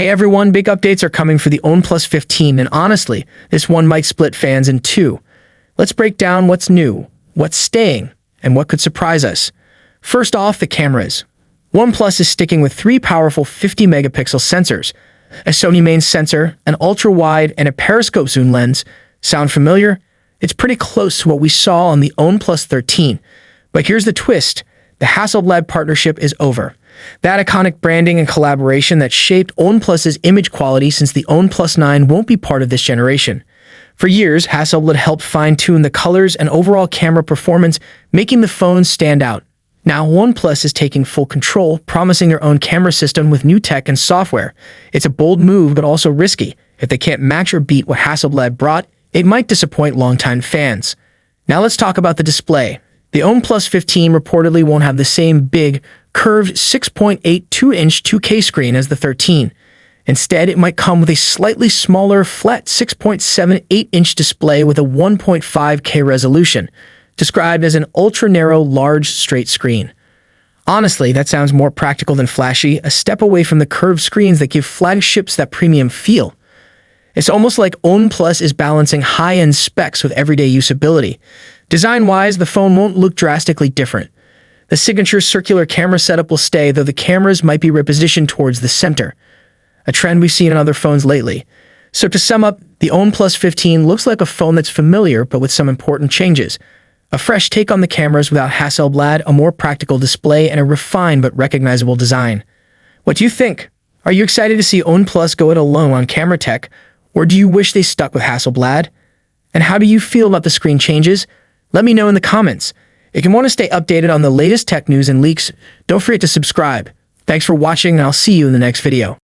Hey everyone, big updates are coming for the OnePlus 15, and honestly, this one might split fans in two. Let's break down what's new, what's staying, and what could surprise us. First off, the cameras. OnePlus is sticking with three powerful 50-megapixel sensors, a Sony main sensor, an ultra-wide, and a periscope zoom lens. Sound familiar? It's pretty close to what we saw on the OnePlus 13. But here's the twist. The Hasselblad partnership is over. That iconic branding and collaboration that shaped OnePlus's image quality since the OnePlus 9 won't be part of this generation. For years, Hasselblad helped fine-tune the colors and overall camera performance, making the phone stand out. Now, OnePlus is taking full control, promising their own camera system with new tech and software. It's a bold move, but also risky. If they can't match or beat what Hasselblad brought, it might disappoint longtime fans. Now let's talk about the display. The OnePlus 15 reportedly won't have the same big, curved 6.82-inch 2K screen as the 13. Instead, it might come with a slightly smaller, flat 6.78-inch display with a 1.5K resolution, described as an ultra-narrow, large, straight screen. Honestly, that sounds more practical than flashy, a step away from the curved screens that give flagships that premium feel. It's almost like OnePlus is balancing high-end specs with everyday usability. Design-wise, the phone won't look drastically different. The signature circular camera setup will stay, though the cameras might be repositioned towards the center, a trend we've seen in other phones lately. So to sum up, the OnePlus 15 looks like a phone that's familiar but with some important changes. A fresh take on the cameras without Hasselblad, a more practical display, and a refined but recognizable design. What do you think? Are you excited to see OnePlus go it alone on camera tech, or do you wish they stuck with Hasselblad? And how do you feel about the screen changes? Let me know in the comments. If you want to stay updated on the latest tech news and leaks, don't forget to subscribe. Thanks for watching, and I'll see you in the next video.